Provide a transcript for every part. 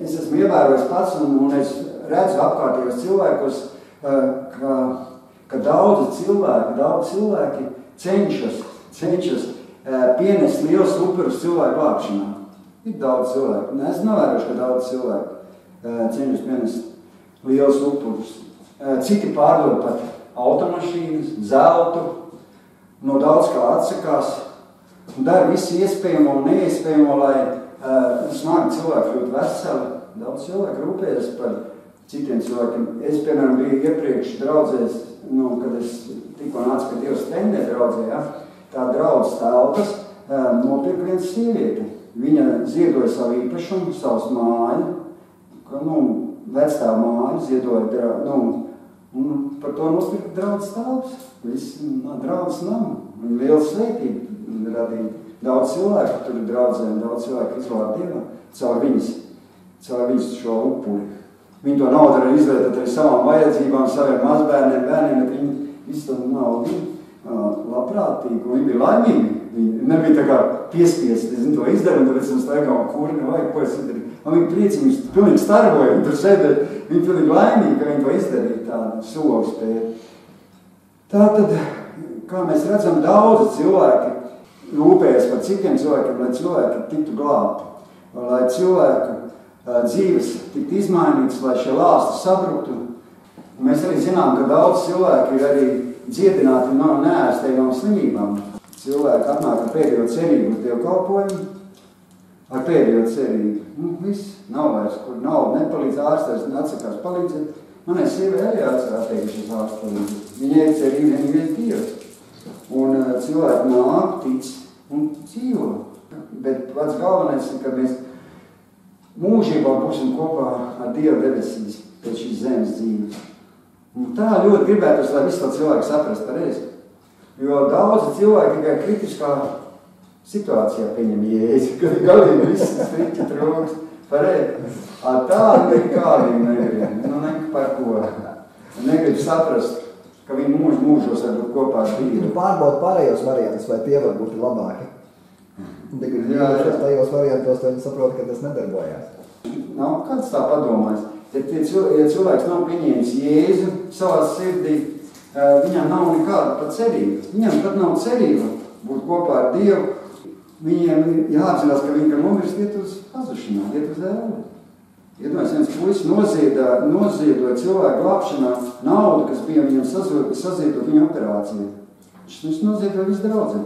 Es esmu ievērojis pats, un es redzu apkārtējos cilvēkus, ka daudzi cilvēki cenšas pienest liels upurus cilvēku glābšanā. Ir daudz cilvēku. Esmu novērojuši, ka daudz cilvēku cenšas pienest liels upurus. Citi pārdod pat automašīnas, zeltu, no daudz kā atsakās un dara visu iespējamo un neiespējamo, lai smagi cilvēki kļūtu veseli. Daudz cilvēku rūpējas par citiem cilvēkiem. Es, piemēram, biju iepriekš draudzēs, kad es tikko nācu pie Dievas Tendē draudzē, ja, tā draudzes telpas nopirka viens sievieti. Viņa ziedoja savu īpašumu, savus māju, vecstāvu māju, ziedoja, un par to nopirka draudzes telpas. Viss draudzes namu. Un liela svētība radīja. Daudz cilvēku tur ir draudzē, un daudz cilvēku izvāra Dievam caur viņas šo upuri. Viņi to naudu var izvērtēt arī savām vajadzībām, saviem mazbērniem, bērniem, bet viņi visu to naudu labprātīgi, un viņi bija laimīgi. Viņi nebija tā kā piespiesti, es to izdarīju, un tāpēc mums staigā, kuri nevajag, ko es izdarīju. Un viņi priecīgi, viņi pilnīgi starvoja, viņi tur sēdēja, viņi pilnīgi laimīgi, ka viņi to izdarīja, tādu soli spēju. Tātad, kā mēs redzam, daudzi cilvēki rūpējas par citiem cilvēkiem, lai cilvēki tiktu glābti, lai cilvēku dzīves tiktu izmainītas, lai šie lāsti sabruktu. Un mēs arī zinām, ka daudz cilvēki ir arī dziedināti no neārstējumām slimībām. Cilvēki atnāk ar pēdējo cerību uz Dievu kalpojumu, ar pēdējo cerību. Viss, nav vairs, kur nauda nepalīdz, ārstēs atsakās palīdzēt. Manai sievai arī atteikušies ārstu palīdzēt. Viņai ir cerība, viņa ir Dievs. Un cilvēki nāk, tic un dzīvo. Bet pats galvenais ir, ka mēs mūžībā būsim kopā ar Dievu debesīs pēc šīs zemes dzīves. Un tā ļoti gribētos, lai visu to cilvēku saprast pareizi. Jo daudzi cilvēki tikai kritiskā situācijā pieņem Jēzu, kad galīgi viss striķi trūks pareizi. Tādu nekādiem negrib, nekad par ko. Negrib saprast, ka viņi mūžos var būt kopā ar Dievu. Pārbaud pārējos variantus, vai tie var būt labāki. Tajos variantos viņi saprot, ka tas nedarbojās. Nav kāds tā padomājis. Ja cilvēks nav pieņēmis Jēzu savā sirdī, viņam nav nekāda pat cerība. Viņam pat nav cerība būt kopā ar Dievu. Viņiem jāapzinās, ka viņi, ka nomirst, iet uz pazušanā, iet uz ēli. Iedomājies, viens puisis noziedoja cilvēku glābšanā naudu, kas bija viņam saziedot viņa operācijā. Viņš noziedoja visu draudzē.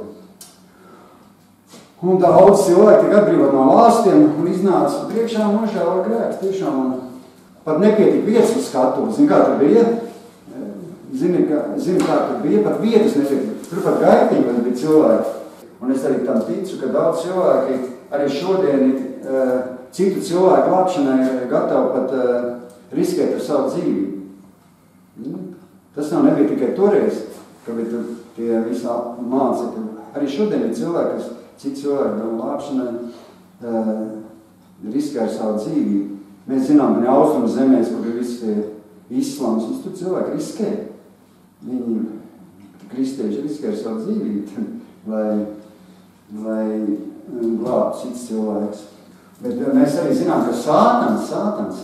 Un daudz cilvēki tika atbrīvot no lāstiem un iznāca priekšā nožēlo grēks. Tiešām man pat nepietika vietas uz skatuves. Zini, kā tur bija? Zini, kā tur bija? Pat vietas nepietika. Tur pat gaitīgi bija cilvēki. Un es arī tam ticu, ka daudz cilvēki arī šodien citu cilvēku glābšanai ir gatavi pat riskēt ar savu dzīvību. Tas nebija tikai toreiz, ka bija tie visi mācekļi. Arī šodien ir cilvēki, kas citu cilvēku glābšanai riskē ar savu dzīvību. Mēs zinām, ka austrumu zemēs, kur ir visi islams, tur cilvēki riskē. Viņi, kristieši, riskē ar savu dzīvību, lai glābtu cits cilvēks. Bet mēs arī zinām, ka Sātans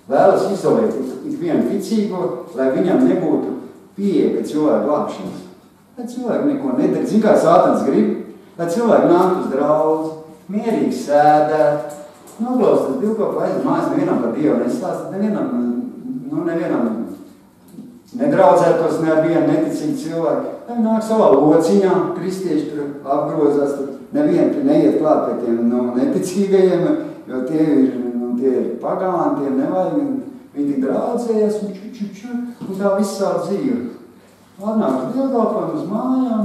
vēlas izolēt ikvienu ticīgo, lai viņam nebūtu pieeja pie cilvēku glābšanas. Lai cilvēki neko nedara. Zin, kā Sātans grib? Lai cilvēki nāk uz draudzi, mierīgi sēdēt, noklausās divkopā aiz mājas, nevienam par Dievu nestāstīt, nevienam nedraudzētos ne ar vienu neticīgu cilvēku. Lai nāk savā lociņā, kristieši tur apgrozās, tur nevienu neiet klāt pie tiem neticīgajiem, jo tie ir pagāni, tiem nevajag, viņi tik draudzējas un tā visu savu dzīvi. Atnāk uz dievkalpojumu, uz mājām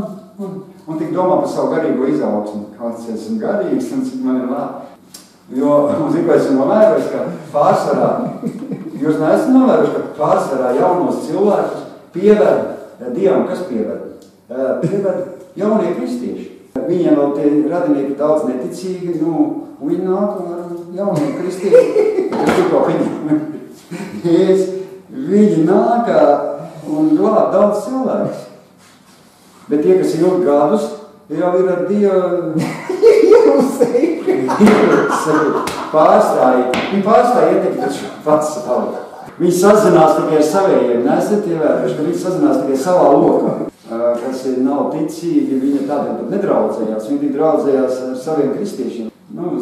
un tik domā par savu garīgo izaugsmu. Kāds esmu garīgs un cik man ir labi. Jo, zinu, ko esmu novērojis, ka pārsvarā, jūs neesat novērojis, ka pārsvarā jaunos cilvēkus pieved Dievam, kas pieved? Pieved jaunie kristieši. Viņiem vēl tie radinieki daudz neticīgi, un viņi nāk ar jauniem kristieši. Viņi nāk un glāb daudz cilvēkus. Bet tie, kas ilgi gadus, jau ir ar Dievu pārstāji. Viņi pārstāji ietekmi taču pasauli. Viņi sazinās tikai ar savējiem. Nesat ievērojuši, ka viņi sazinās tikai savā lokā. Kas nav ticīgi, viņi tādiem pat nedraudzējās. Viņi draudzējās ar saviem kristiešiem.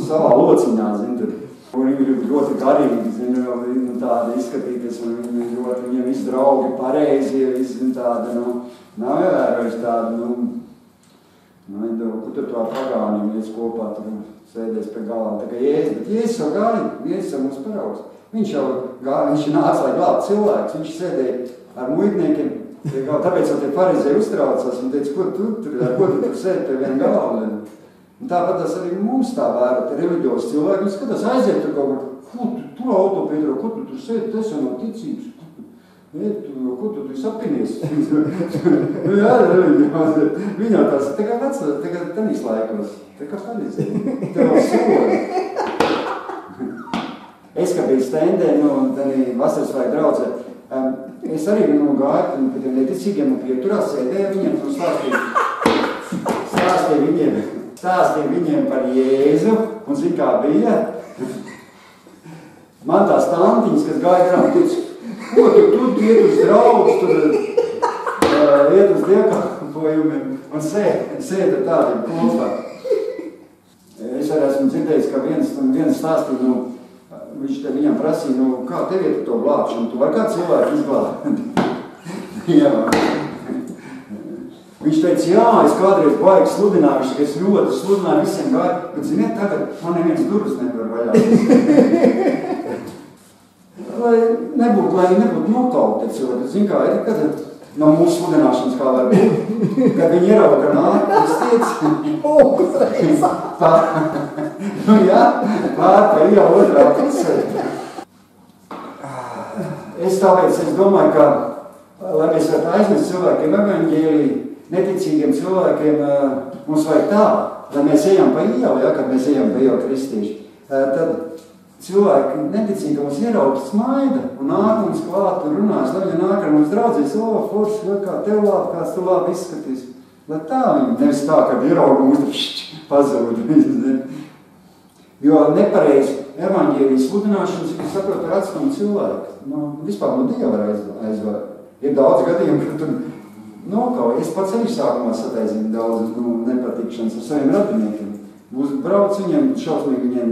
Savā lociņā, tur. Viņi ir ļoti garīgi, tādi izskatīties, un viņiem visi draugi pareizi, visi tādi, nav ievērojuši tādi, Kur tur tā pagāniem ies kopā, tur sēdēs pie galā, tā kā Jēzus, bet Jēzus jau gāja, Jēzus jau mums paraugs. Viņš jau gāja, viņš nāca, lai glābtu cilvēks, viņš sēdēja ar muitniekiem, tāpēc jau tie farizēji uztraucās un teica, ko tu tur sēdi pie viena galva. Un tāpat tas arī mums tā vēra, te reliģios cilvēki, viņi skatās aiziet tur kaut kur, tu auto, Pedro, ko tu tur sēdi, tas jau nav ticības. Ko tu sapinies? Jā, reliģios. Viņā tās, tā kā vecā, tā kā tenīs laikos, tā kā farizēji, tev vēl soli. Es, kā biju stendē, tenī vasaras vajag draudzē, es arī gāju pie tiem neticīgiem un pieturās sēdēju viņiem un stāstīju viņiem par Jēzu un zin kā bija. Man tās tantiņas, kas gāja garām, teica, ko tu iet uz draugus, tur iet uz dievkalpojumiem un sēd ar tādiem kopā. Es arī esmu dzirdējis, ka viens stāstīja, viņš te viņam prasīja, kā tev iet ar to glābšanu, tu vari kā cilvēku izglābt? Jā. Viņš teica, jā, es kādreiz baigi sludināju, ka es ļoti sludināju, visiem gāju, bet ziniet, tagad man neviens durvis nevar vaļā. Lai nebūtu nokauti cilvēki, zin kā, kad no mūsu sludināšanas kā var būt, kad viņi ierauga, ka nāk, es teicu, pār pa jau otrā pusē. Es domāju, ka, lai mēs varētu aizmest cilvēkiem evaņģēliju, neticīgiem cilvēkiem, mums vajag tā, lai mēs ejam pa ielu, kad mēs ejam pa ielu kristieši, tad cilvēki neticīgi mums ieraugs smaida un nāk mums klāt un runās, lai viņi nāk ar mums draudzīs, forši, kā tev labi, kāds tu labi izskatīs. Lai tā viņi, nevis tā, kad ierauga mums pazūd. Jo nepareizi evaņģēlijas sludināšanas, es saprotu, ar atstumu cilvēku. Vispār no Dieva aizvar. Ir daudz gadījumu, ka tur nokauj. Es pats arī sākumā sataisīju daudz nepatikšanas ar saviem radiniekiem. Brauc viņiem, šausmīgi viņiem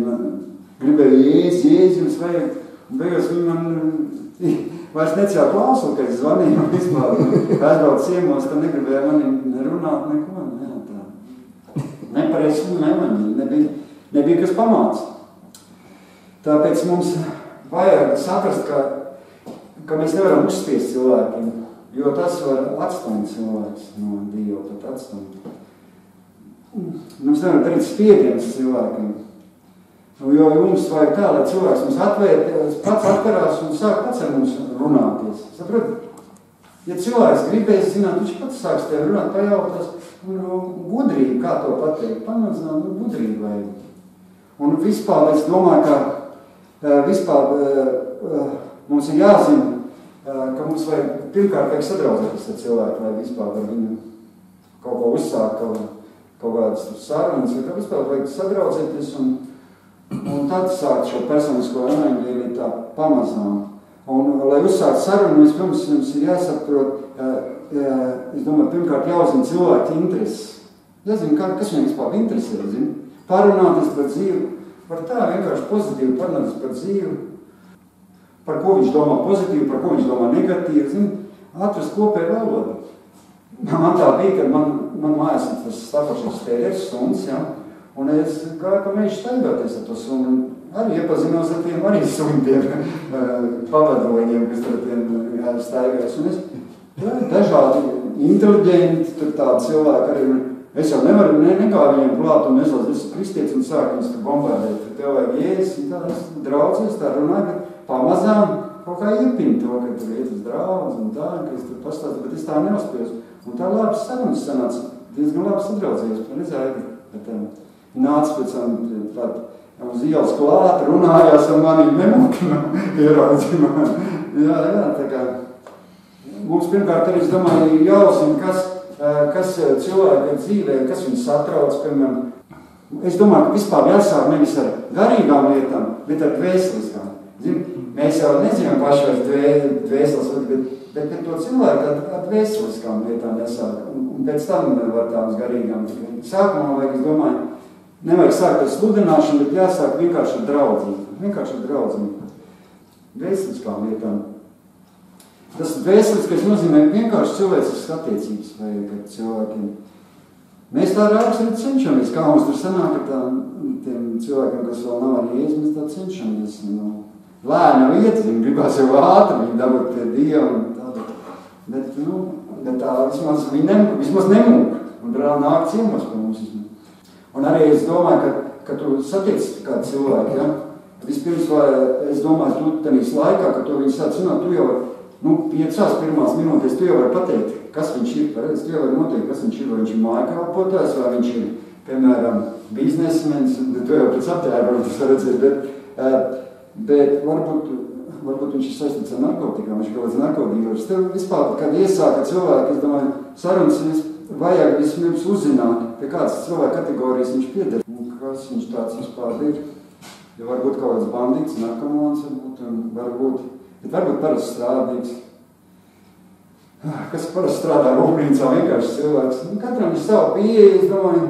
gribēju Jēzus vajag, un beigās viņi man vairs necēl klausuli, kad es zvanīju vispār. Aizbrauc ciemos, tad negribēja mani runāt neko. Jā, tā. Nepareizi sludināja, nebija kas pamāca. Tāpēc mums vajag saprast, ka mēs nevaram uzspiest cilvēkiem, jo tas var atstumt cilvēks no Dieva, pat atstumt. Mums nevar darīt spiedienus cilvēkiem. Jo mums vajag tā, lai cilvēks mums pats atkarās un sāk pats ar mums runāties. Saprot? Ja cilvēks gribēs zināt, viņš pats sāks tev runāt, pajautās, gudrību, kā to pateikt, pamazināt, gudrību vajag. Un vispār, es domāju, ka mums ir jāzina, ka mums pirmkārt vajag sadraudzēties ar cilvēku, lai vispār var viņu kaut ko uzsākt, kaut kādas sarunas, vai ka vispār vajag sadraudzēties un tad sākt šo personisko evaņģēliju tā pamazām. Un, lai uzsākt sarunu, vispirms jums ir jāsaprot, es domāju, pirmkārt jāuzina cilvēku intereses. Jāzina, kas viņam vispār interesē, zin? Parunāties par dzīvi, par tā vienkārši pozitīvi parunāties par dzīvi, par ko viņš domā pozitīvi, par ko viņš domā negatīvi, zin? Atrast kopēju valodu. Man tā bija, kad man mājās ir tas stafošais tērieris, suns, ja? Un es gāju pa mežu staigāties ar to sunu, arī iepazinos ar tiem arī suņiem pavadoņiem, kas tur tiem staigājas. Un es dažādi inteliģenti, tur tādi cilvēki arī, es jau nevaru negāju viņiem klāt un es esmu kristietis un sāku viņus tur bombardēt. Tev vajag Jēzus, un tā es draudzies, tā runāju, bet pamazām kaut kā iepint to, ka tur iet uz draudz un tā, ka es tur pastāstu, bet es tā neuzspiesu. Un tā labi sarunas sanāca, diezgan labi sadraudzījos, redzēju ar tiem. Nāca pēc tam uz ielas klāt, runājās ar mani, nemokina, ieraudzīja mani. Jā, tā kā mums pirmkārt arī, es domāju, jāuzina, kas cilvēki dzīvē, kas viņus satrauc, piemēram. Es domāju, ka vispār jāsāk nevis ar garīgām lietām, bet ar dvēseliskām. Mēs jau nezinām paši vairs dvēseles, bet to cilvēku ar dvēseliskām lietām jāsāk. Un pēc tam var tām garīgām. Sākumā vajag, es domāju, nevajag sākt ar sludināšanu, bet jāsāk vienkārši ar draudzību. Dvēseliskām lietām. Tas dvēseliskais nozīmē vienkārši cilvēciskas attiecības vajag ar cilvēkiem. Mēs mēs tā rāks arī cenšamies, kā mums tur sanāk ar tiem cilvēkiem, kas vēl nav arī Jēzus, mēs tā cenšamies. Lēna vieta, gribās jau ātri, viņi dabūt pie Dieva un tādu. Bet tā vismaz nemūk, un brāl nāk ciemos par mums. Un arī es domāju, ka tu satiec kādu cilvēku, ja? Vispirms, es domāju, tu tenīs laikā, kad tu viņi sāc zināt, tu jau 5 pirmās minūtēs, tu jau vari pateikt, kas viņš ir, pareizi, tu jau vari noteikt, kas viņš ir, vai viņš ir mājkalpotājs, vai viņš ir, piemēram, biznesmenis, tu jau pēc aptēru, tas var redzēt, bet varbūt viņš ir saistīts ar narkotikām, viņš ir kaut kāds narkotīvars. Tev vispār, kad iesāka cilvēki, es domāju, sarunas vajag vispirms uzzināt, pie kādas cilvēka kategorijas viņš pieder, un kas viņš tāds vispār ir. Jo varbūt kaut kāds bandīts, narkomāns, varbūt parasts strādnieks. Kas parasti strādā rūpnīcā, vienkārši cilvēks. Katram ir savu pieeja, es domāju,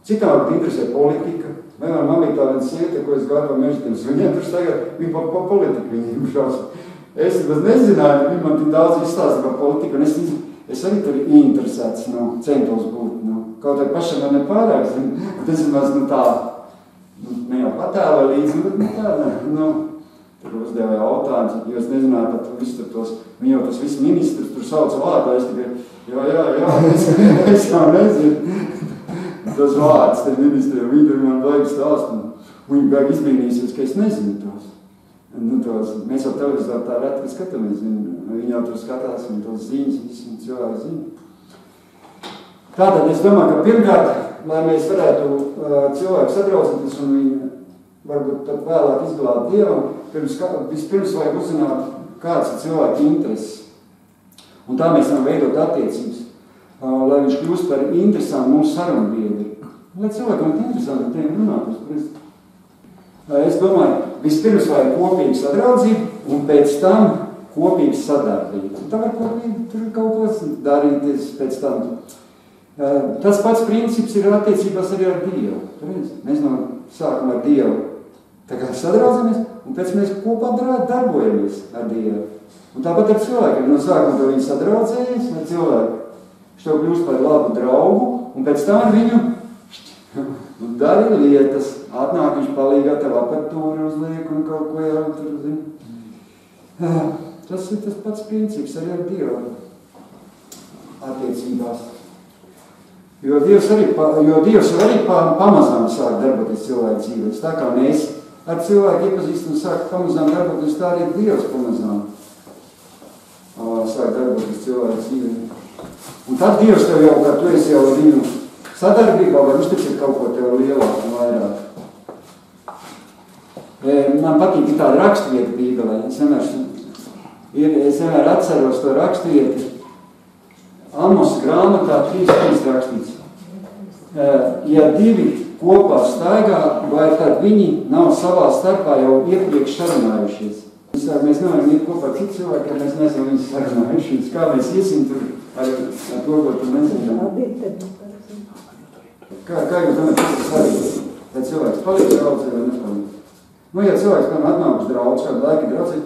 citām interesē politika. Vai man mamī tā viens sieta, ko es gāju pa mežģiem, viņiem tur tagad, viņi pa politiku viņiem šaus. Es nezināju, viņi man tik daudz izstāsta par politiku, un es arī tur interesēts, centos būt. Kaut arī pašam man nepārāk, bet es maz tā, ne jau patēlē līdzi, bet tur uzdeva jautājumus, jo es nezināju pat visu tos, viņi jau tos visu ministrus tur sauca vārdā, es tikai, es jau nezinu. Tos vārdus, te ministriem, viņi tur man vajag stāst, un viņi vajag izbrīnīsies, ka es nezinu tos. Mēs jau televizorā tā reti skatāmies, viņi jau tur skatās, un tos ziņas, visi cilvēki zina. Tātad es domāju, ka pirmkārt, lai mēs varētu cilvēku sadraudzēties, un viņi varbūt tad vēlāk izglābt Dievam, vispirms vajag uzzināt, kāds ir cilvēka intereses. Un tā mēs varam veidot attiecības. Lai viņš kļūst par interesantu mūsu sarunu biedri. Lai cilvēkam ir interesanti ar tiem runāt. Es domāju, vispirms vajag kopīgu sadraudzību un pēc tam kopīgu sadarbību. Tā var kopīgi tur kaut ko darīties pēc tam. Tas pats princips ir attiecībās arī ar Dievu. Mēs sākam ar Dievu tā kā sadraudzamies un pēc mēs kopā darbojamies ar Dievu. Un tāpat ar cilvēkiem. No sākuma to viņi sadraudzējas ar cilvēku. Viņš tev kļūst par labu draugu, un pēc tam ar viņu dari lietas. Atnāk viņš palīgā tev apertūru uzliek un kaut ko jau tur, zini. Tas ir tas pats princips arī ar Dievu attiecībās. Jo Dievs arī pamazām sāk darboties cilvēku dzīvēs. Tā kā mēs ar cilvēku iepazīstam sāk pamazām darboties, tā arī Dievs pamazām sāk darboties cilvēku dzīvēs. Un tad Dievs tev jau, kā tu esi jau ar viņu sadarbībā, var uzticēt kaut ko tev lielāk un vairāk. Man patīk tāda rakstvieta Bībelē. Es vienmēr atceros to rakstvietu. Amos grāmatā 3 rakstīts. Ja divi kopā staigā, vai tad viņi nav savā starpā jau iepriekš sarunājušies. Mēs nevaram iet kopā citu cilvēkiem, mēs neesam viņus sarunājušies. Kā mēs iesim tur ar to, ko tu nezinām? Kā jūs domājat, tas ir svarīgi? Lai cilvēks palīdz draudzē vai nepalīdz? Ja cilvēks atnāk uz draudz, kādu laiku draudzē,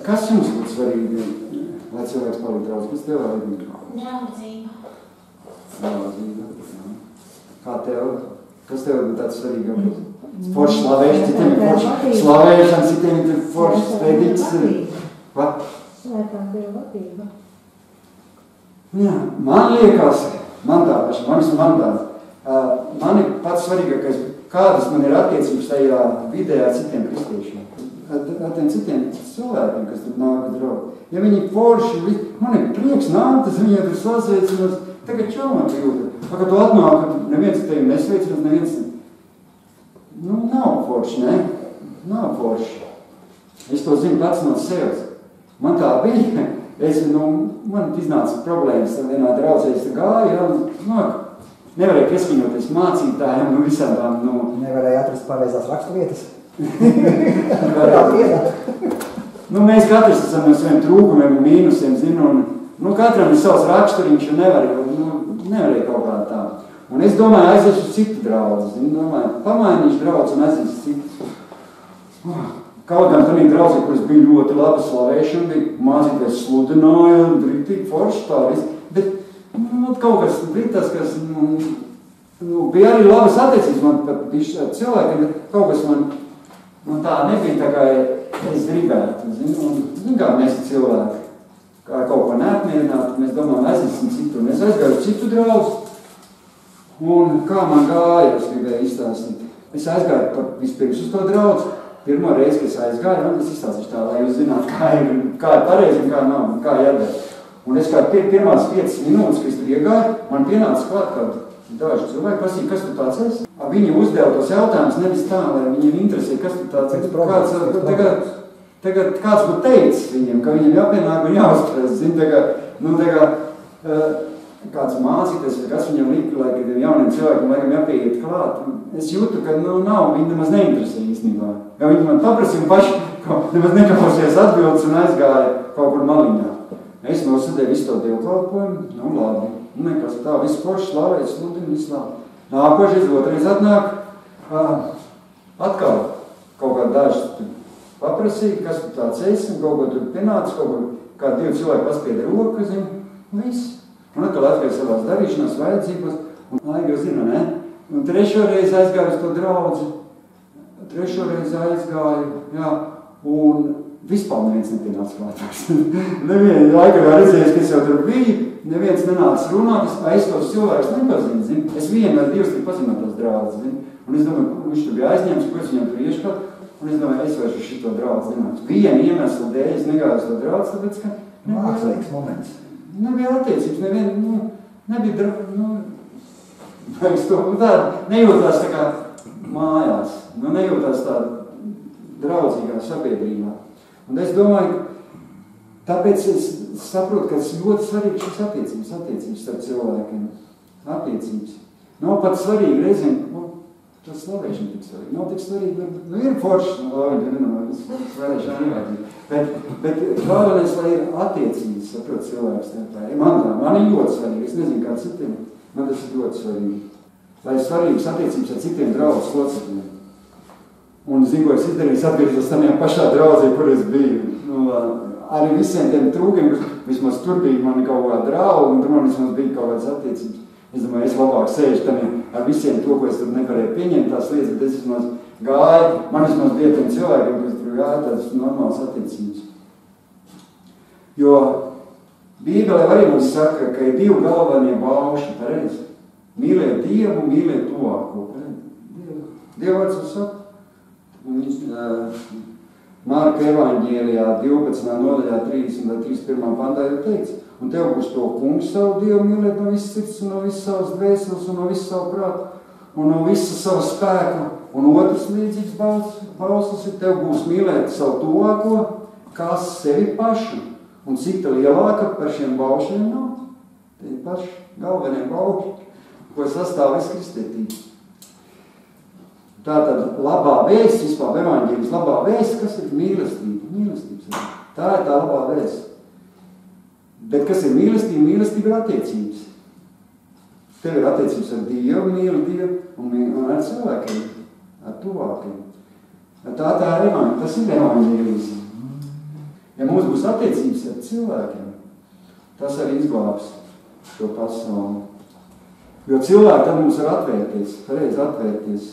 kas jums būtu svarīgi, lai cilvēks palīdz draudzē? Kas tev vajag? Draudzība. Kā tev? Kas tev būtu tāds svarīgākais? Forši slavēšana, citiem ir forši slavēšana, citiem ir forši spēdīgs. Svētā Dieva vadība. Jā, man liekas, man tā, man ir pats svarīgākais, kādas man ir attiecības tajā vidē ar citiem kristiešiem, ar tiem citiem cilvēkiem, kas tur nāk ar draugu. Ja viņi forši, man ir prieks nākt, tas viņiem tur sasveicinās, tagad čomā jūta. Kad tu atnāk, neviens tevi nesveicinās, neviens nav forši, ne? Nav forši. Es to zinu pats no sevis. Man tā bija, man iznāca problēmas ar vienā draudzē, es gāju, nevarēja pieskaņoties mācītājiem, visādām, Nevarēja atrast pareizās raksturvietas. Mēs katrs esam no saviem trūkumiem un mīnusiem, un katram ir savs raksturiņš, un nevarēja kaut kā tā. Un es domāju, aizies uz citu draudzi, pamainīšu draudzi un aizies uz citu. Kaut gan tādā draudzē, kuras bija ļoti laba slavēšana, bija mācīties sludināja, brītīgi forši tā viss, bet kaut kas bija tas, kas, bija arī labas attiecības man pat bišķi ar cilvēkiem, bet kaut kas man tā nebija tā kā es gribētu, kā mēs cilvēki, kā kaut ko neapmierināti, mēs domājam, aiziesim citu, un es aizgāju uz citu draudzi, un kā man gāja, es gribēju izstāstīt. Es aizgāju pat vispirms uz to draudzi, pirmo reizi, kad es aizgāju, man es izstāstīšu tā, lai jūs zinātu, kā ir pareizi un kā nav, kā jādara. Un es kā pirmās 5 minūtes, kad es tur iegāju, man pienāca klāt kādu daži cilvēki, pasīja, kas tu tāds esi? Viņi uzdeva tos jautājumus nevis tā, lai viņiem interesē, kas tu tāds esi. Tagad kāds būtu teicis viņiem, ka viņiem jāpienāk un jāuzprast, kāds mācīties, vai kas viņam lika, lai kādiem jauniem cilvēkiem laikam jāpieiet klāt. Es jūtu, ka nav, viņi nemaz neinteresē īstenībā. Ja viņi man paprasīja un paši nemaz nekaposies atbildes un aizgāja kaut kur maliņā. Es nosēdēju visu to dievkalpojumu, labi, nekas tā, visu forši slavēt, sludinu, visu labi. Nākošais, otrais atnāk, atkal kaut kā daži paprasīja, kas tu tāds esi, un kaut ko tur pienācis, kaut ko, kā 2 cilvēki paspieda roku, viss. Un atkal atgāju savās darīšanās, vajadzības, un laiku zinu, ne? Un 3. reizi aizgāju uz to draudzi, 3. reizi aizgāju, jā, un vispār neviens nepienāca klātās. Neviens laikā jau redzējis, ka es jau tur biju, neviens nenāca runāt, es tos cilvēkus nepazinu, zinu. Es 1 vai 2 tik pazinu tos draudzes, zinu. Un es domāju, viņš tur bija aizņēmis, ko es viņam tur ieškāt, un es domāju, es vairs uz šito draudzi nenācu. Vienu iemeslu dēļ es negāju uz to draudzi, tāpēc, ka... Mākslīgs moments. Nebija attiecības, nebija nejūtās tā kā mājās, nejūtās tā draudzīgā sabiedrībā. Un es domāju, tāpēc es saprotu, ka tas ļoti svarīgi šis attiecības starp cilvēkiem. Attiecības. Nav pat svarīgi reizēm, tas slavēšana tik svarīgi. Nav tik svarīgi, ir foršs, bet galvenais, lai ir attiecības, saprot cilvēks. Man ir ļoti svarīgi, es nezinu kā citiem, man tas ir ļoti svarīgi. Lai ir svarīgas attiecības ar citiem draudzes locekļiem. Un zinu, ko es izdarīju, atgriezos tajā pašā draudzē, kur es biju. Arī visiem tiem trūkiem, vismaz tur bija mani kaut kā draugi, un tur man vismaz bija kaut kādas attiecības. Es domāju, es labāk sēžu tajā ar visiem to, ko es tur nevarēju pieņemt tās lietas, bet es vismaz gāju, man vismaz bija tiem cilvēkiem, kas tur gāja tādas normālas attiecības. Jo Bībelē arī mums saka, ka ir 2 galvenie bauši, pareizi. Mīlēt Dievu, mīlēt tuvāko. Dieva vārds mums saka. Marka evaņģēlijā 12. nodaļā 30. 31. pantā jau teica, un tev būs to kungs savu Dievu mīlēt no visas sirds, un no visas savas dvēseles, un no visas savu prātu, un no visas savu spēku. Un otrs līdzīgs bauslis ir, tev būs mīlēt savu tuvāko, kā sevi pašu. Un cita lielāka par šiem baušiem nav. Tie ir paši galvenie bauši, ko sastāv viss kristietība. Tātad labā vēsts, vispār evaņģēlis labā vēsts, kas ir mīlestība? Mīlestības. Tā ir tā labā vēsts. Bet kas ir mīlestība? Mīlestība ir attiecības. Tev ir attiecības ar Dievu, mīli Dievu un ar cilvēkiem, ar tuvākiem. Tā ir evaņģēlis, tas ir evaņģēlis. Ja mums būs attiecības ar cilvēkiem, tas arī izglābs šo pasauli. Jo cilvēki tad mums var atvērties, pareizi atvērties.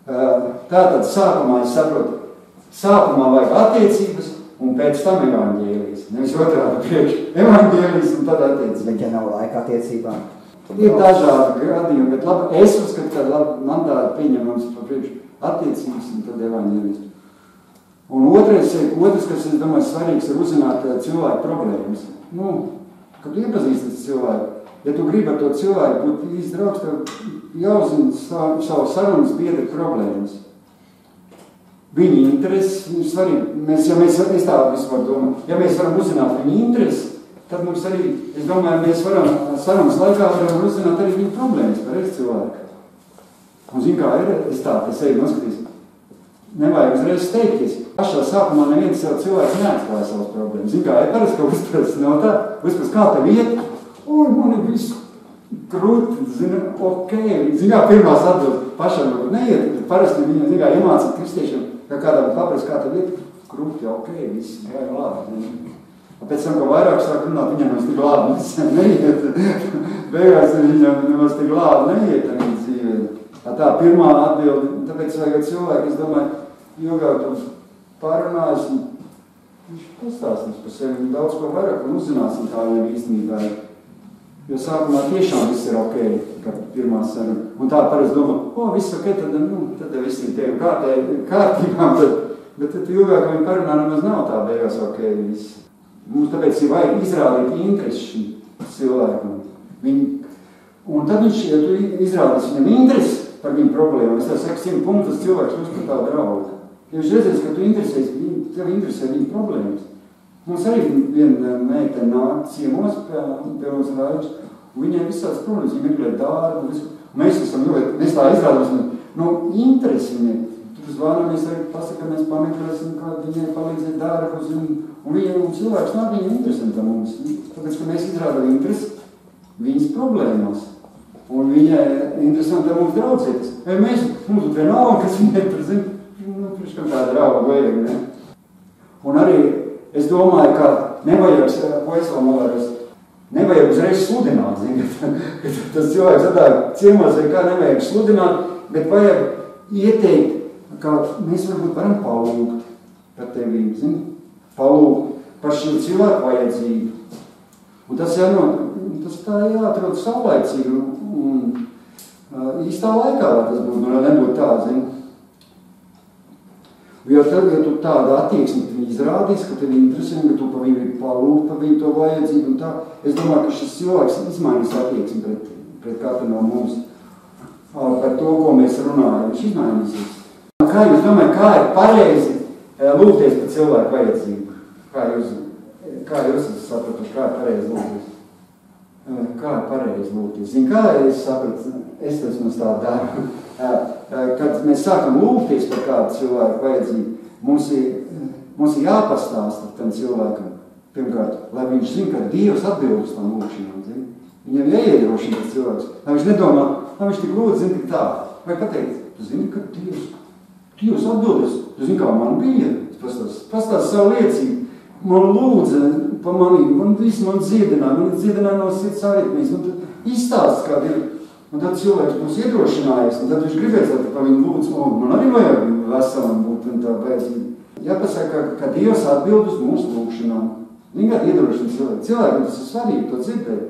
Tātad sākumā es saprotu, sākumā vajag attiecības un pēc tam evaņģēlijas. Nevis otrādi priekš evaņģēlijas un tad attiecības. Bet ja nav laika attiecībām? Ir dažādi gadījumi, bet labi, es uzskatu, ka labi, man tāda pieņemams pa priekš attiecības un tad evaņģēlijas. Un otrs, kas es domāju svarīgs, ir uzzināt cilvēku problēmas. Kad iepazīstas cilvēku, ja tu gribi ar to cilvēku būt īsti draugs, tev jāuzzina savu sarunas biedra problēmas. Viņa intereses, viņas svarīgi, es tā vispār domāju, ja mēs varam uzzināt viņa intereses, tad mums arī, es domāju, mēs varam sarunas laikā varam uzzināt arī viņa problēmas par cilvēku. Un zin kā ir, es eju noskatīs, nevajag uzreiz steigties. Pašā sākumā neviens sev cilvēks neatklāja savas problēmas. Zin kā, ja parasti kaut uzprast no tā, uzprast kā tev iet, man ir visu krūti, ok. Zin kā, pirmās atbildes pašam neiet, bet parasti viņa, zin kā, iemācīt kristiešiem, ka kādam paprast, kā tev iet, krūti, ok, viss, vai labi. Pēc tam, ka vairāk sāk runāt, viņam nemaz tik glābi neiet. Beigās viņam nemaz tik glābi neiet arī dzīvē. Tā pirmā atbildi, tāpēc vajag cilvēku, es domāju, ilgāk tu pārunājas, viņš pastāstīs par sevi, daudz ko vairāk un uzzināsim tā viņam īstenībā. Jo sākumā tiešām viss ir ok, kā pirmā saruna. Un tā parasti domā, viss ok, tad viss ir tevi kārtībām, bet tad ilgāk viņi parunā nemaz nav tā beigās ok viss. Mums tāpēc ir vajag izrādīt interesi šim cilvēkam. Un tad viņš, ja tu izrādīs viņam interesi par viņu problēmu, es tā saku 100 punktus cilvēks uzskatā tā draugu. Ja viņš redzēs, ka tu tev interesē viņa problēmas. Mums arī viena meitene nāk ciemos pie mums rādījums, un viņai visādas problēmas, viņa meklē darbu, visu. Mēs tā izrādīsim, interesi viņai. Tur zvanamies arī pasaka, mēs pameklēsim, kā viņai palīdzēt darbus, un cilvēks nav viņa interesanta mums. Tāpēc, ka mēs izrādām interesi viņas problēmās. Un viņai interesanta mums draudzētas. Mums tur vienalga, kas viņai tur zina, kā tā drauga vajag, ne? Un arī es domāju, ka nevajag uzreiz sludināt, zini, ka tas cilvēks atāk ciemos vai kā nevajag sludināt, bet vajag ieteikt, ka mēs varbūt varam palūgt par tevīm, zini, palūgt par šī cilvēku vajadzību. Un tas tā jāatrod savlaicīgi un īstā laikā, lai tas būtu, nebūtu tā, zini. Jo tad, ja tu tādu attieksmi izrādīs, ka tev interesē, ka tu pa viņu palūgt, pa viņu to vajadzību un tā, es domāju, ka šis cilvēks izmainīs attieksmi pret katru no mums. Par to, ko mēs runājam, viņš izmainīsies. Kā jūs domājat, kā ir pareizi lūgties par cilvēku vajadzību? Kā jūs sapratu, kā ir pareizi lūgties? Kā ir pareizi lūgties? Zin, kā es sapratu, es tas tā daru. Kad mēs sākam lūgties par kādu cilvēku vajadzību, mums ir jāpastāsta tam cilvēkam. Pirmkārt, lai viņš zina, ka Dievs atbild uz tam lūgšanām. Viņam jāiedrošina tas cilvēks. Lai viņš nedomā, lai viņš tik lūdz, zina tik tā. Vai pateikt, tu zini, ka Dievs atbildes. Tu zini, kā man bija. Pastāst savu liecību. Man lūdza pa manīm, man dziedināja no sirds aritmijas. Un tad izstāsts, kā Dievs. Un tad cilvēks būs iedrošinājies, un tad viņš gribēs, lai pa viņu lūdz, man arī vajag veselam būt un tā vajadzība. Jāpasaka, ka Dievs atbild uz mūsu lūgšanām. Vienkārt iedrošina cilvēku. Cilvēkiem tas ir svarīgi, to dzirdēt.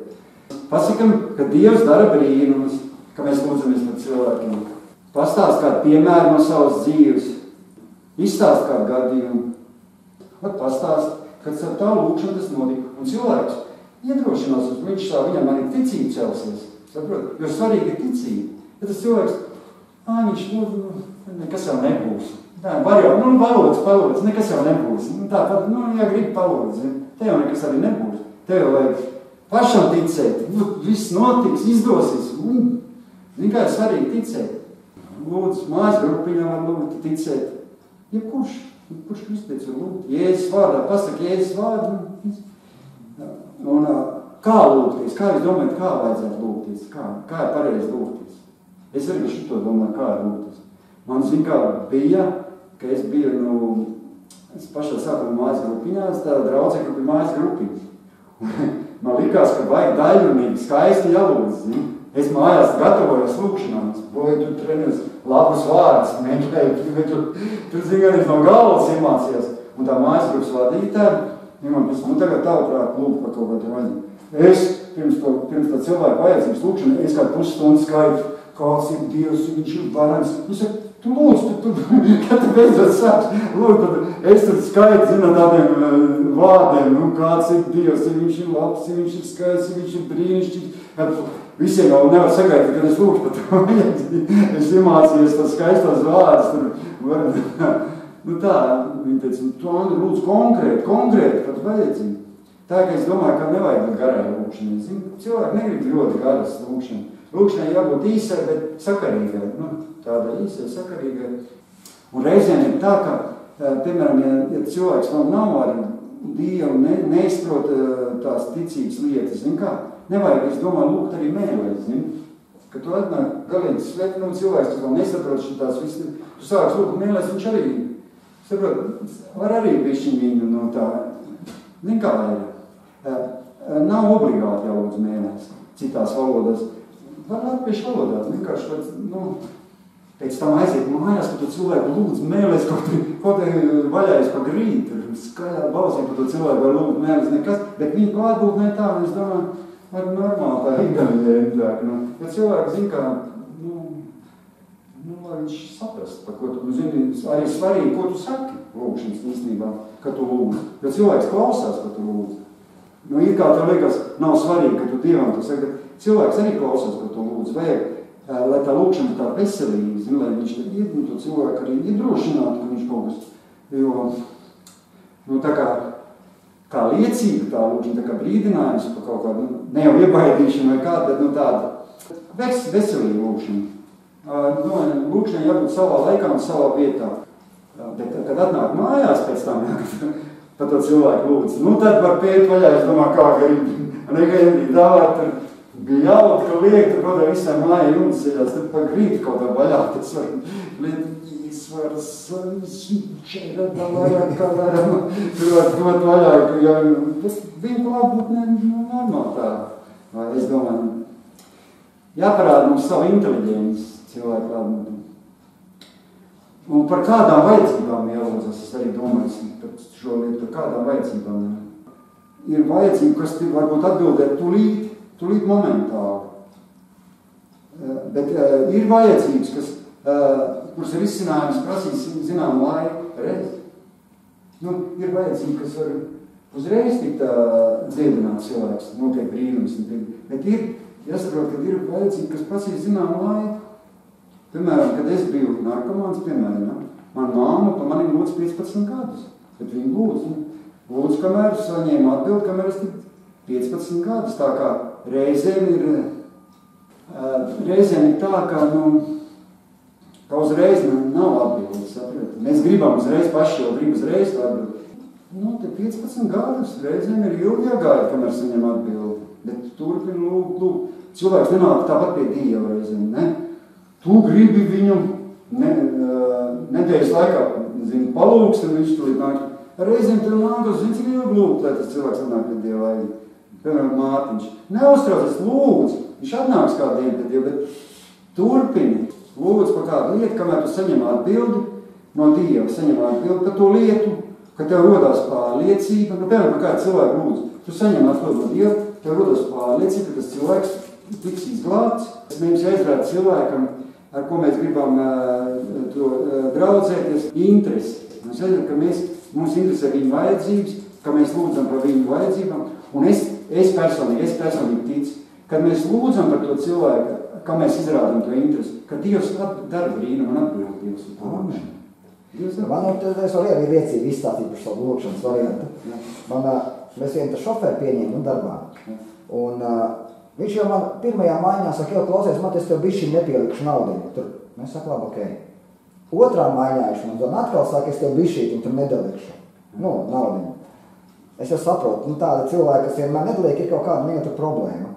Pasakam, ka Dievs dara brīnumus, ka mēs lūdzamies par cilvēkiem. Pastāst kādu piemēru no savas dzīves. Izstāst kādu gadījumu. Pastāst, kad ar tā lūgšanu tas notika. Un cilvēks iedrošinās, viņam arī ticība celsies. Saprot? Jo svarīgi ir ticība. Ja tas cilvēks, viņš nekas jau nebūs. Var jau, palūdz, nekas jau nebūs. Tāpat, ja grib palūdz, te jau nekas arī nebūs. Te jau vajag pašam ticēt. Viss notiks, izdosies. Kā ir svarīgi ticēt. Lūdzu, mājas grupiņā var lūgt ticēt. Jebkurš kristietis var lūgt. Jēzus vārdā, pasaka Jēzus vārdu. Un kā lūgties? Kā jūs domājat, kā vajadzētu lūgties? Kā ir pareizi lūgties? Es arī šito domāju, kā ir lūgties. Man zin, kā bija, ka es biju, es pašā sākumā mājas grupiņā, es tāda draudzē, ka bija mājas grupiņas. Man likās, ka vajag daļrunīgi, skaisti jālūdz, zin? Es mājās gatavojos lūgšanām, tu trenies labus vārdus, meklēju, tu zini, arī no galvas iemācījās. Un tā mājas grupas vadītāja, man tagad tavuprāt lūk par kaut kādu vajadzību. Es pirms tā cilvēku vajadzības lūkšana, es kādu pusstundu skaitu, kāds ir Dievs, viņš ir varens. Es saku, tu lūdzu, kad tu beidzot sāks lūdzu, tad es tur skaitu, zinu, tādiem vārdiem, kāds ir Dievs, viņš ir labs, viņš ir skaists, viņš ir brīnišķīgs. Visiem jau nevar sagaidīt, kad es lūkšu par to vajadzību. Es iemācījos tas skaistos vārdus. Tā, viņi teica, tu Andri lūdzu konkrēti par vajadzību. Tā, ka es domāju, ka nevajag būt garai lūkšanai. Cilvēki negrib ļoti garas lūkšanai. Lūkšanai jābūt īsai, bet sakarīgai. Tāda īsai, sakarīgai. Un reizēm ir tā, ka, piemēram, ja cilvēks vēl nav ar Dievu, neizprot tās ticības lietas, zin kā? Nevajag, es domāju, lūgt arī mēlēs, zin? Ka tu atnāk galīgi svetnum cilvēks, kas vēl nesaprot šitās visas, tu sāks lūgt mēlēs, viņš arī, saprot, var arī bišķiņ viņu no tā Zin kā ir? Nav obligāti jālūdz mēnēs citās valodās. Var latviešu valodā, vienkārši, pēc tam aiziet mājās, ka tu cilvēku lūdz mēlēs, kaut vaļājas pa grītu, skaļā balsī, ka tu cilvēku var lūdz mēlēs nekas, bet viņa klātbūtnē tā, un es domāju, var normāli tā ignorēt, bet cilvēki zin, kā, lai viņš saprast, par ko tu zini, arī svarīgi, ko tu saki lūkšanas īstenībā, ka tu lūdz, jo cilvēks klausās, ka tu lūdz. Ir kā tev liekas, nav svarīgi, ka tu Dievam tu saki, bet cilvēks arī klausās, ka tu lūdz. Vajag, lai tā lūkšana tā veselīga, zin, lai viņš to cilvēku arī iedrošinātu, ka viņš kaut kas, jo, tā kā liecība tā lūkšana, tā kā brīdinājums par kaut kādu, ne jau iebaidīšanu vai kādu, bet tāda veselīga lūkšana. Lūkšanai jābūt savā laikā un savā vietā. Bet, kad atnāk mājās pēc tam, par to cilvēku lūdzu, tad var pieiet vaļā, es domāju, kā gribi. Negaidīt dāvāt, tur bija jālūt, ka liek, tur kaut kā visā māja jums ceļās, tad pa grību kaut kā vaļā, tas var līdzsvars, šeit vairāk kā varam, tur var dot vaļā, jo viņa klātbūtnē normāli tā. Es domāju, jāparāda mums savu inteliģenci cilvēku klātbūtnē. Un par kādām vajadzībām jālūdzas, es arī domāju par šo lietu, par kādām vajadzībām. Ir vajadzība, kas varbūt atbildēt tūlīt momentāli. Bet ir vajadzības, kuras ir izcinājums prasīs zinām laiku reizi. Ir vajadzība, kas var uzreiz tikt dziedināt cilvēks, notiek brīnums. Bet ir jāsaprot, ka ir vajadzība, kas prasīs zinām laiku. Piemēram, kad es biju narkomāns, piemēram, man māma pa manim lūdz 15 gadus, bet viņa lūdz, kamēr saņēma atbildi, kamēr es tik 15 gadus, tā kā reizēm ir tā, ka uzreiz nav atbildi, saprot. Mēs gribam uzreiz, paši jau grib uzreiz atbildi. Te 15 gadus reizēm ir ilgi jāgāja, kamēr saņem atbildi, bet turpin lūgt. Cilvēks nenāk tāpat pie Dieva reizēm, ne? Tu gribi viņu nedēļas laikā, palūgs, un viņš tulīt nāk. Reizēm tev nākas, cik ilgi lūgt, lai tas cilvēks atnāk pie Dieva vai, piemēram, Mārtiņš. Neuztraucies, lūdz, viņš atnāks kādu dienu pie Dieva, bet turpini, lūdz par kādu lietu, kamēr tu saņem atbildi no Dieva, saņem atbildi par to lietu, ka tev rodās pārliecība, piemēram, par kādu cilvēku lūdz. Tu saņem atbildi no Dieva, tev rodās pārliecība, ka tas cilvēks tiks izglābts. Mēs jāizrāda cilvēkam, ar ko mēs gribam draudzēties, interesi. Mēs redzam, ka mums interesē viņu vajadzības, ka mēs lūdzam par viņu vajadzībām, un es personīgi ticu, kad mēs lūdzam par to cilvēku, kā mēs izrādām to interesi, ka Dievs dara brīnumu un atbild Dievs. Amen. Man es varu arī liecību izstāstīt par savu lūkšanas variantu. Mēs vienu šoferu pieņēmu darbā, un viņš jau man pirmajā maiņā saka, jau klausies, man es tev bišķi nepielikšu naudiņu. Tur mēs saka, labi, okei. Otrā maiņā viņš man atkal saka, es tev bišķīti tur nedalikšu. Naudiņu. Es jau saprotu, tāda cilvēka, kas vienmēr nedaliek, ir kaut kāda viena problēma.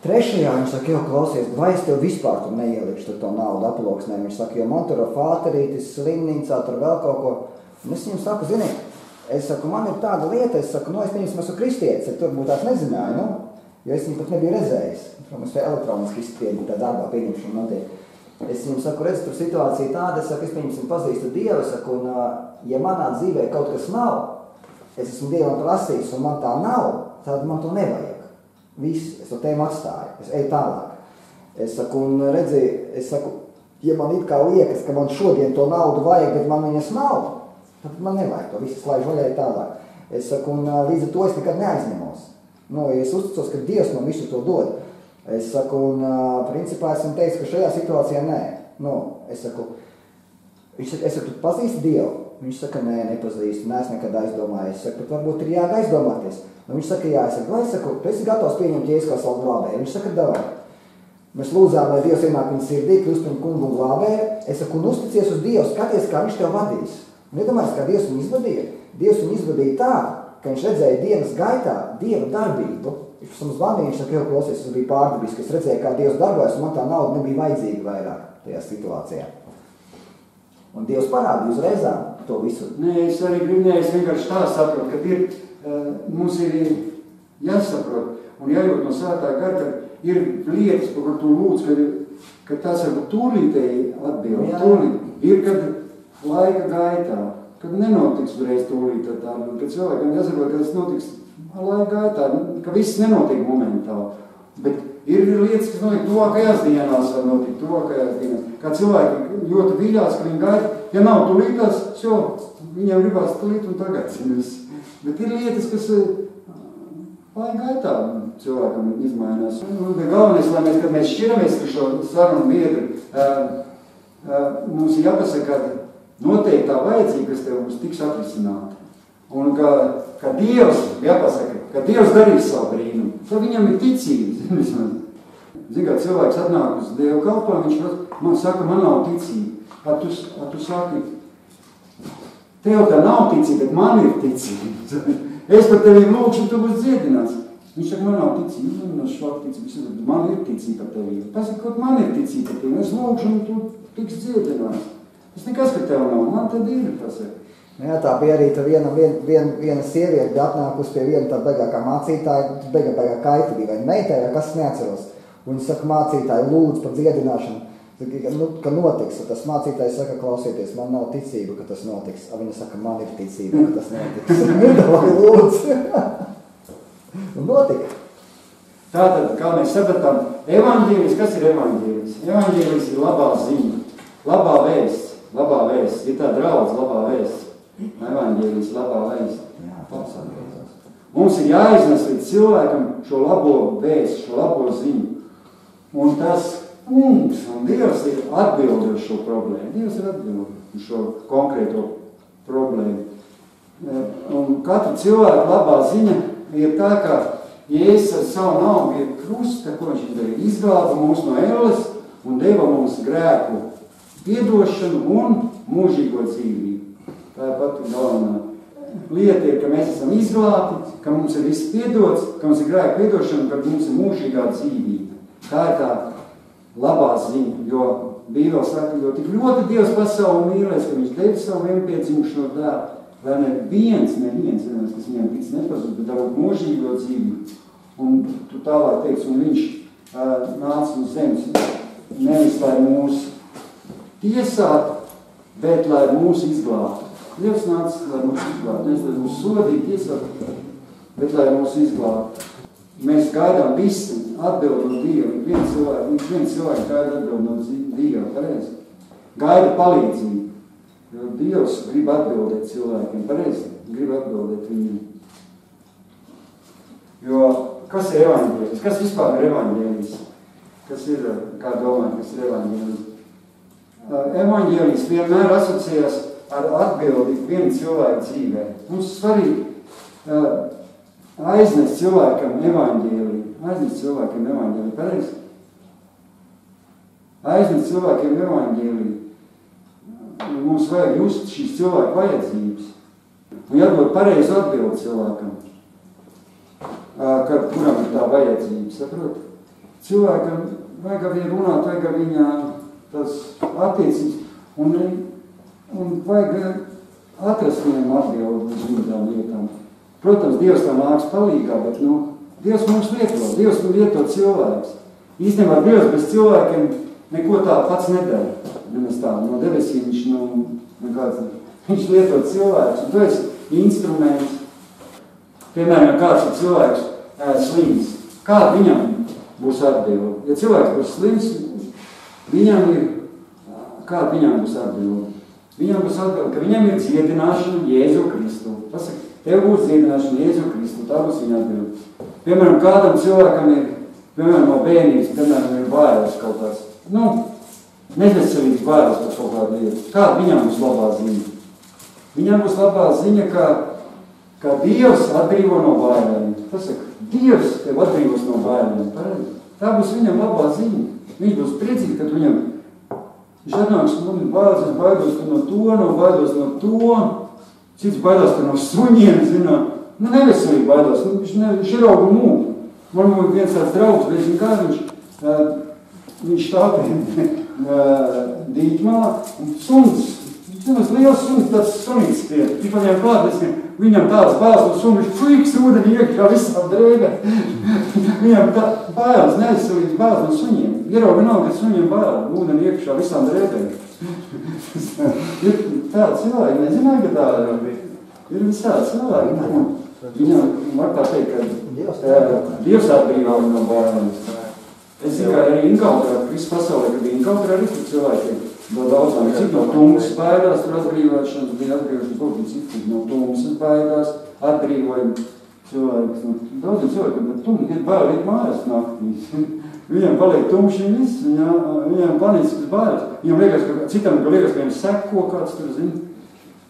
Trešajā viņš saka, jau klausies, vai es tev vispār tur neielikšu tur to naudu aploksnēm. Viņš saka, jo man tur fāterītis, slimnīcā, tur vēl kaut ko. Un es viņam saku, zini, es saku, man ir tāda lieta, es saku, es pieņemsim, esmu kristietis, tur būtu tās nezināju, jo es viņu pat nebiju redzējis. Mums elektroniski izpieņu tā darbā pieņemšana notiek. Es viņam saku, redz, tur situācija tāda, es saku, es pieņemsim pazīstu Dievu, es saku, un ja manā dzīvē kaut kas nav, es esmu Dievam prasījis, un man tā nav, tad man to nevajag. Viss, es to tēmu atstāju, es eju tālāk. Es saku, un redzi, ja man it kā liekas, ka man šodien to naudu vajag, bet man viņas nav, tad man nevajag to, viss slaiž vaļai tālāk. Es saku, un līdz ar to es nekad neaizņemos. Ja es uzticos, ka Dievs man visu to dod. Es saku, un principā esmu teicis, ka šajā situācijā nē. Es saku, tu pazīsti Dievu? Viņš saka, nē, nepazīstu, neesmu nekad aizdomājies. Es saku, bet varbūt ir jāaizdomāties. Un viņš saka, jā, es saku, tu esi gatavs pieņemt Jēzu kā savu glābēju. Viņš saka, davai. Mēs lūdzām, lai Dievs ienāk viņa sirdī, kļūst par kungu un glābēju. Es saku, un uzticies uz Dievu, skaties, kā viņš tev vadīs. Un iedomājies, kā Dievs viņu izvadīja. Dievs viņu izvadīja tā, ka viņš redzēja dienas gaitā Dieva darbību. Viņš mums zvanīja, viņš saka, jau klausies, es biju pārdabisks, es redzēju, kā Dievs darbojas, un man tā nauda nebija vajadzīga vairāk tajā situācijā. Un Dievs parādīja uzreizām, to visu. Nē, es vienkārši tā saprotu, ka mums ir jāsaprot un jājūt no svētā gara, ka ir lietas, par kur tu lūdz, ka tās varbūt tūlītēji atbild. Ir, kad laika gaitā, kad nenotiks reiz tūlīt tā, kad cilvēkam jāsaprot, ka tas notiks laika gaitā, ka viss nenotiek momentāli. Bet ir lietas, kas notiek tuvākajās dienās, var notikt tuvākajās dienās. Kā cilvēki ļoti vīļās, ka viņi gaida, ja nav tūlītās, viņiem gribās tūlīt un tagad. Bet ir lietas, kas laika gaitā cilvēkam izmainās. Galvenais, lai kad mēs šķiramies ar šo sarunu biedru, mums ir jāpasaka, ka noteiktā vajadzība, kas tev būs tiks atrisināta. Un ka Dievs, jāpasaka, ka Dievs darīs savu brīnumu. Tad viņam ir ticība. Zin, kā cilvēks atnāk uz Dievu kalpojumu, viņš man saka, man nav ticība. Tu saki, tev tā nav ticība, bet man ir ticība. Es par tevi lūkšu, tu būs dziedināts. Viņš saka, man nav ticība, man ir ticība par tevi. Pasaka, man ir ticība par tevi. Es lūkšu, un tu tiks dziedināts. Tas nekas, ka tev nav, man tad ir, pasaka. Jā, tā bija arī tā viena sieviete atnākusi pie viena tā beigākā mācītāja, beigā kaitavīja, vai meitai, vai kas neatceros. Un viņa saka, mācītāji lūdz par dziedināšanu, ka notiks. Un tas mācītājs saka, klausieties, man nav ticība, ka tas notiks. A viņa saka, man ir ticība, ka tas notiks. Vai lūdz. Un notika. Tātad, kā mēs sapratām, evaņģēlis, kas ir evaņģēlis? Evaņģēlis ir labā ziņa, labā vēsts. Ir tā draudz, labā vēsts. Evaņģēlis, labā vēsts. Mums ir jāiznes līdz cilvēkam šo labo vēstu, šo labo ziņu. Un tas kungs un Dievs ir atbildi uz šo problēmu. Dievs ir atbildi uz šo konkrēto problēmu. Un katra cilvēka labā ziņa ir tā, ka Jēzus ar savu naudu ir krusta, ko viņš darīja, izglāba mūs no elles un deva mums grēku piedošanu un mūžīgo dzīvību. Tā ir pati galvenā lieta ir, ka mēs esam izglābti, ka mums ir viss piedots, ka mums ir grēku piedošana, ka mums ir mūžīgā dzīvība. Tā ir tā labā ziņa, jo Bībele saka, jo tik ļoti Dievs pasauli mīlēs, ka viņš deva savu vienpiedzimušo dēlu, lai neviens, kas viņam tic nepazūd, bet dabūt mūžīgo dzīvību. Un tu tālāk teiks, un viņš nāca uz zemes, nevis lai mūs tiesātu, bet lai mūs izglābtu. Dievs nāca, lai mūs izglābtu, nevis lai mūs sodītu, tiesātu, bet lai mūs izglābtu. Mēs gaidām visi atbildi no Dieva. Viens cilvēks gaida atbildi no Dieva, pareizi. Gaida palīdzību. Jo Dievs grib atbildēt cilvēkiem, pareizi. Grib atbildēt viņiem. Jo kas ir evaņģēlis? Kas vispār ir evaņģēlis? Kas ir, kā domājat, kas ir evaņģēlis? Evaņģēlis vienmēr asociējas ar atbildi vienu cilvēku dzīvē. Mums svarīgi aiznest cilvēkam evaņģēliju. Pareizi? Aiznest cilvēkiem evaņģēliju. Mums vajag just šīs cilvēku vajadzības. Un jādod pareizi atbildi cilvēkam, kuram ir tā vajadzība, saprot? Cilvēkam vajag ar viņu runāt, vajag ar viņā tas attiecības, un vajag atrast viņam atbildi uz viņām lietām. Protams, Dievs tā nāks palīgā, bet, Dievs mums lieto cilvēks. Īstenībā Dievs bez cilvēkiem neko tā pats nedara. Nemaz tā, no debesīm viņš lieto cilvēks, un tu esi instruments. Piemēram, ja kāds ir cilvēks slims, kāda viņam būs atbildi? Ja cilvēks būs slims, kāda viņam būs atbildi? Viņam būs atbildi, ka viņam ir dziedināšana Jēzu Kristu. Pasaka, tev būs dziedināšana Jēzu Kristu, tā būs viņa atbildi. Piemēram, kādam cilvēkam ir, no bērnības, ir bailes kaut kāds, nezveselīgs bailes par kaut kādu lietu. Kāda viņam būs labā ziņa? Viņam būs labā ziņa, ka Dievs atbrīvo no bailēm. Pasaka, Dievs tev atbrīvos no bailēm. Tā būs viņam labā ziņa. Viņš būs priecīgi, kad viņam viņš atnāks, man ir bailes, es baidos no to, cits baidās no suņiem, neveselīgi baidās, viņš ir augu mūku. Man viens tāds draugs, viņš stāv dīķmalā, un suns, Zinās, liels suns, tāds sunīts tie, tipaļiem klāties, viņam tāds bāls no sunu, viņš puiks ūdeni iekšā visām drēbēm. Viņam tā bāls, neaizsūdīts bāls no suņiem. Ierauga nav, ka suņiem bāl, ūdeni iekšā visām drēbēm. Ir tādi cilvēki, nezināju, ka tāda ir visādi cilvēki. Viņam var tā teikt, ka Dievs atbrīvā no bālēm. Es zinu, ka arī inkautrā, visu pasaulē, kad inkautrā arī tur cilvēkiem. No daudzām cik no tumsas baidās, tur atbrīvošanas bija atbrīvošanas, kaut cik no tumsas baidās, atbrīvojumi cilvēks. Daudziem cilvēkiem, bet tumsi ir bail iet mājās naktīs. Viņam paliek tumši un viss, viņam paniskas bailes. Viņam liekas, ka citam, ka liekas, ka viņam seko kāds tur, zina,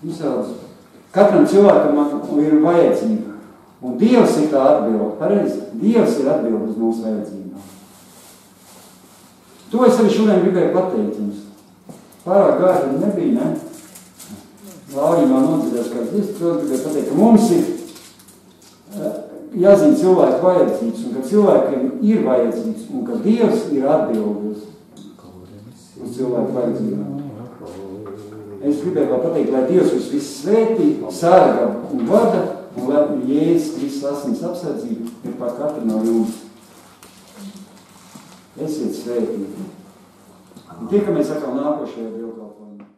visādas. Katram cilvēkam ir vajadzība. Un Dievs ir tā atbilde, pareizi. Dievs ir atbilde uz mūsu vajadzībām. To es arī šodien gribēju pateikt jums. Pārāk gāri nebija, ne? Laurīmā nodzirdēs kāds Dievs, to gribēju pateikt, ka mums ir jāzina cilvēku vajadzības, un ka cilvēkiem ir vajadzības, un ka Dievs ir atbildes uz cilvēku vajadzībām. Es gribēju vēl pateikt, lai Dievs jūs viss svētī, sarga un vada, un lai Jēzus Kristus asins apsardzība ir pār katru no jums. Esiet svētīgi. Un tiekamies atkal nākošajā dievkalpojumā.